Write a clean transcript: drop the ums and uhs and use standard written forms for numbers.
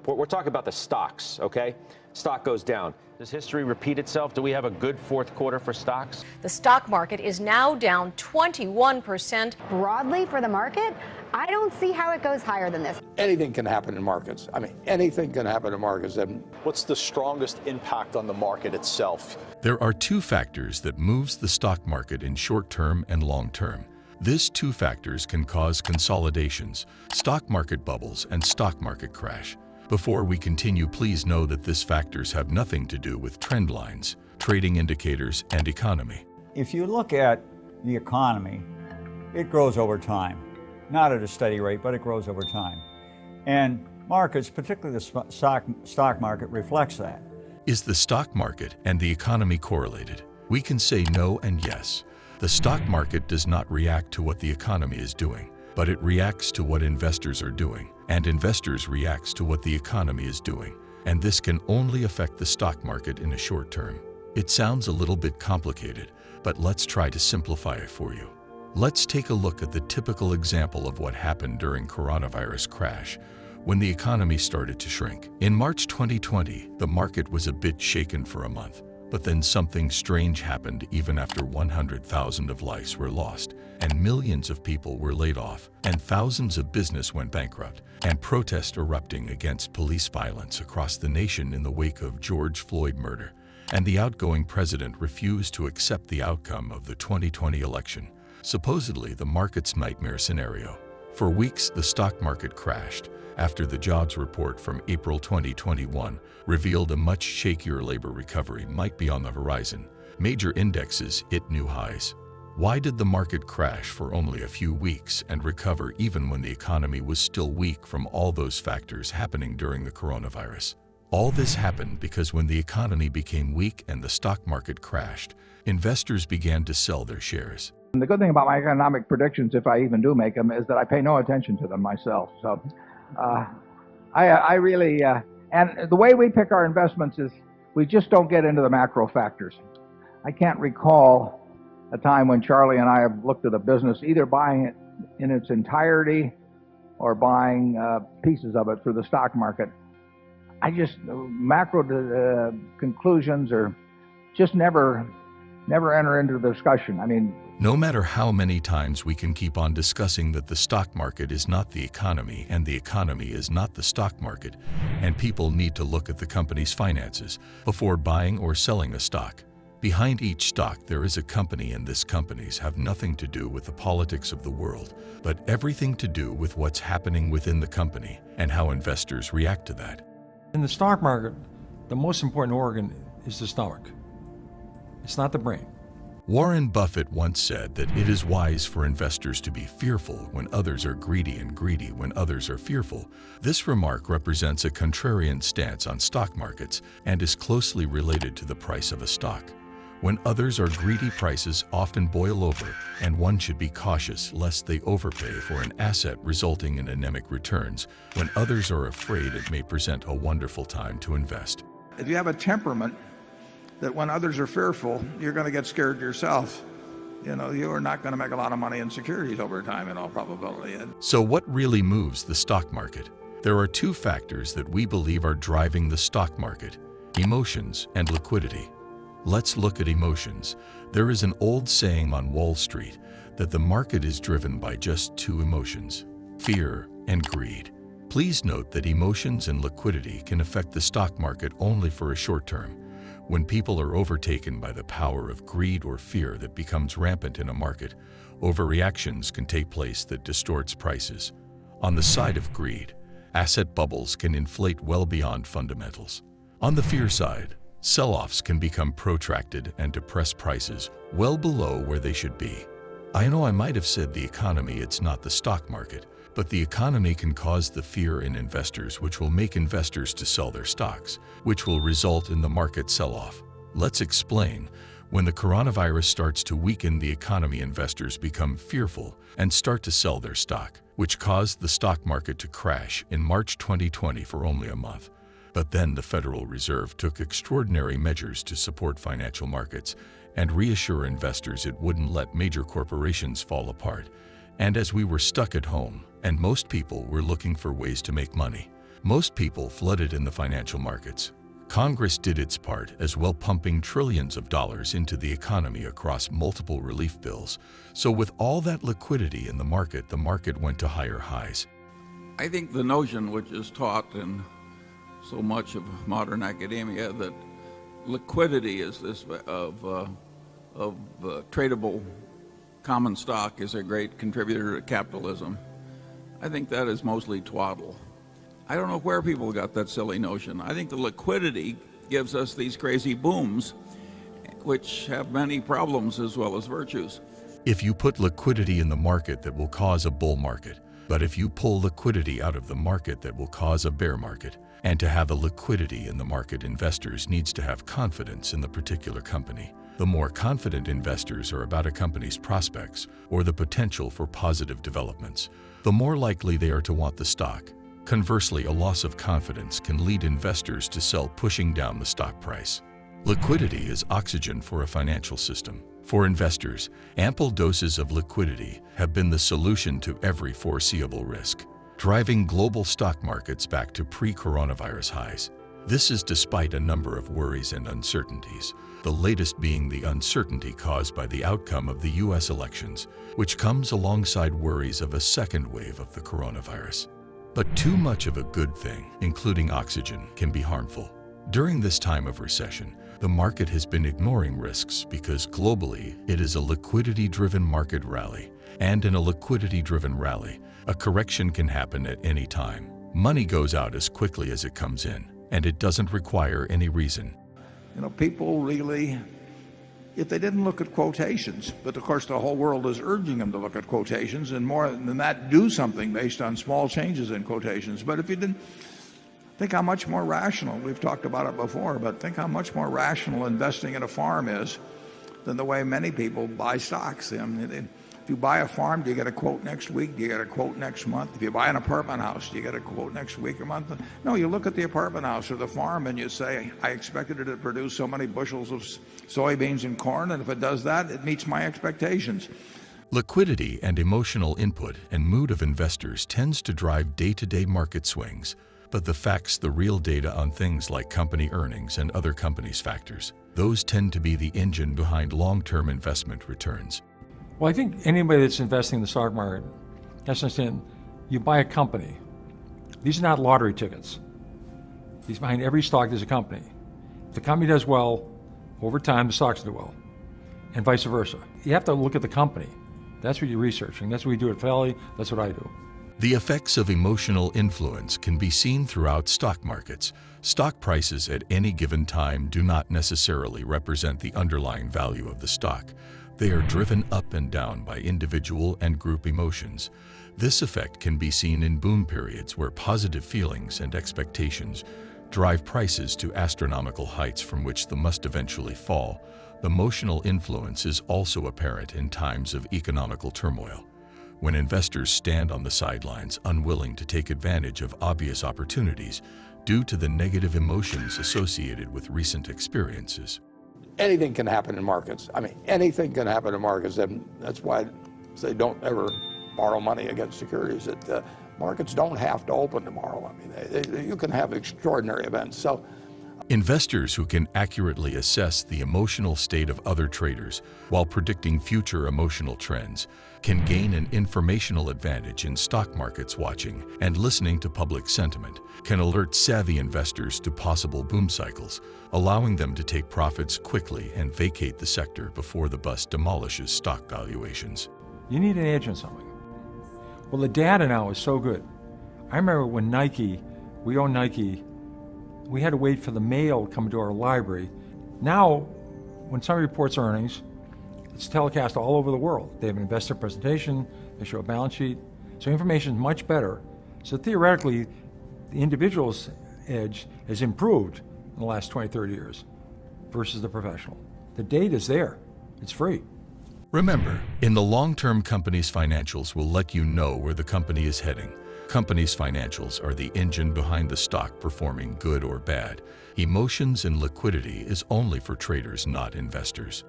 report. We're talking about the stocks, okay? Stock goes down. Does history repeat itself? Do we have a good fourth quarter for stocks? The stock market is now down 21%. Broadly for the market, I don't see how it goes higher than this. Anything can happen in markets. I mean, anything can happen in markets. What's the strongest impact on the market itself? There are two factors that moves the stock market in short term and long term. These two factors can cause consolidations, stock market bubbles, and stock market crash. Before we continue, please know that these factors have nothing to do with trend lines, trading indicators, and economy. If you look at the economy, it grows over time. Not at a steady rate, but it grows over time. And markets, particularly the stock market, reflects that. Is the stock market and the economy correlated? We can say no and yes. The stock market does not react to what the economy is doing, but it reacts to what investors are doing, and investors reacts to what the economy is doing, and this can only affect the stock market in a short term. It sounds a little bit complicated, but let's try to simplify it for you. Let's take a look at the typical example of what happened during coronavirus crash, when the economy started to shrink. In March 2020, the market was a bit shaken for a month, but then something strange happened even after 100,000 of lives were lost, and millions of people were laid off, and thousands of business went bankrupt, and protests erupting against police violence across the nation in the wake of George Floyd murder, and the outgoing president refused to accept the outcome of the 2020 election, supposedly the market's nightmare scenario. For weeks, the stock market crashed after the jobs report from April 2021 revealed a much shakier labor recovery might be on the horizon. Major indexes hit new highs. Why did the market crash for only a few weeks and recover even when the economy was still weak from all those factors happening during the coronavirus? All this happened because when the economy became weak and the stock market crashed, investors began to sell their shares. And the good thing about my economic predictions, if I even do make them, is that I pay no attention to them myself. So I really, and the way we pick our investments is we just don't get into the macro factors. I can't recall a time when Charlie and I have looked at a business, either buying it in its entirety or buying pieces of it through the stock market. Macro conclusions are just never enter into the discussion. I mean, no matter how many times we can keep on discussing that the stock market is not the economy and the economy is not the stock market, and people need to look at the company's finances before buying or selling a stock. Behind each stock there is a company, and these companies have nothing to do with the politics of the world, but everything to do with what's happening within the company and how investors react to that. In the stock market, the most important organ is the stomach. It's not the brain. Warren Buffett once said that it is wise for investors to be fearful when others are greedy and greedy when others are fearful. This remark represents a contrarian stance on stock markets and is closely related to the price of a stock. When others are greedy, prices often boil over, and one should be cautious lest they overpay for an asset, resulting in anemic returns. When others are afraid, it may present a wonderful time to invest. if you have a temperament that when others are fearful, you're going to get scared yourself. You know, you are not going to make a lot of money in securities over time in all probability. So what really moves the stock market? There are two factors that we believe are driving the stock market: emotions and liquidity. Let's look at emotions. There is an old saying on Wall Street that the market is driven by just two emotions: fear and greed. Please note that emotions and liquidity can affect the stock market only for a short term. When people are overtaken by the power of greed or fear that becomes rampant in a market, overreactions can take place that distorts prices. On the side of greed, asset bubbles can inflate well beyond fundamentals. On the fear side, sell-offs can become protracted and depress prices well below where they should be. I know I might have said the economy, it's not the stock market, but the economy can cause the fear in investors, which will make investors to sell their stocks, which will result in the market sell-off. Let's explain. When the coronavirus starts to weaken the economy, investors become fearful and start to sell their stock, which caused the stock market to crash in March 2020 for only a month. But then the Federal Reserve took extraordinary measures to support financial markets and reassure investors it wouldn't let major corporations fall apart. And as we were stuck at home, and most people were looking for ways to make money, Most people flooded in the financial markets. Congress did its part as well, pumping trillions of dollars into the economy across multiple relief bills. So with all that liquidity in the market went to higher highs. I think the notion which is taught in so much of modern academia that liquidity is this of tradable common stock is a great contributor to capitalism, I think that is mostly twaddle. I don't know where people got that silly notion. I think the liquidity gives us these crazy booms, which have many problems as well as virtues. If you put liquidity in the market, that will cause a bull market. But if you pull liquidity out of the market, that will cause a bear market. And to have a liquidity in the market, investors needs to have confidence in the particular company. The more confident investors are about a company's prospects or the potential for positive developments, the more likely they are to want the stock. Conversely, a loss of confidence can lead investors to sell, pushing down the stock price. Liquidity is oxygen for a financial system. For investors, ample doses of liquidity have been the solution to every foreseeable risk, driving global stock markets back to pre-coronavirus highs. This is despite a number of worries and uncertainties, the latest being the uncertainty caused by the outcome of the U.S. elections, which comes alongside worries of a second wave of the coronavirus. But too much of a good thing, including oxygen, can be harmful. During this time of recession, the market has been ignoring risks because globally it is a liquidity-driven market rally. And in a liquidity-driven rally, a correction can happen at any time. Money goes out as quickly as it comes in, and it doesn't require any reason. You know, people really, if they didn't look at quotations, but of course the whole world is urging them to look at quotations, and more than that, do something based on small changes in quotations. But if you didn't, think how much more rational, we've talked about it before, but think how much more rational investing in a farm is than the way many people buy stocks. I mean, if you buy a farm, do you get a quote next week? Do you get a quote next month? If you buy an apartment house, do you get a quote next week or month? No, you look at the apartment house or the farm and you say, I expected it to produce so many bushels of soybeans and corn, and if it does that, it meets my expectations. Liquidity and emotional input and mood of investors tends to drive day-to-day market swings. But the facts, the real data on things like company earnings and other companies' factors, those tend to be the engine behind long-term investment returns. Well, I think anybody that's investing in the stock market has to understand, you buy a company. These are not lottery tickets. These behind every stock there's a company. If the company does well, over time the stocks do well, and vice versa. You have to look at the company. That's what you're researching. That's what we do at Fidelity. That's what I do. The effects of emotional influence can be seen throughout stock markets. Stock prices at any given time do not necessarily represent the underlying value of the stock. They are driven up and down by individual and group emotions. This effect can be seen in boom periods where positive feelings and expectations drive prices to astronomical heights from which they must eventually fall. Emotional influence is also apparent in times of economical turmoil, when investors stand on the sidelines unwilling to take advantage of obvious opportunities due to the negative emotions associated with recent experiences. Anything can happen in markets. I mean, anything can happen in markets, and that's why I say don't ever borrow money against securities. Markets don't have to open tomorrow. I mean, you can have extraordinary events. So, investors who can accurately assess the emotional state of other traders while predicting future emotional trends can gain an informational advantage in stock markets. Watching and listening to public sentiment can alert savvy investors to possible boom cycles, allowing them to take profits quickly and vacate the sector before the bust demolishes stock valuations. You need an edge on something. Well, the data now is so good. I remember when we owned Nike, we had to wait for the mail to come to our library. Now, when somebody reports earnings, it's telecast all over the world. They have an investor presentation, they show a balance sheet, so information is much better. So theoretically, the individual's edge has improved in the last 20, 30 years versus the professional. The data is there, it's free. Remember, in the long term, companies' financials will let you know where the company is heading. Companies' financials are the engine behind the stock performing good or bad. Emotions and liquidity is only for traders, not investors.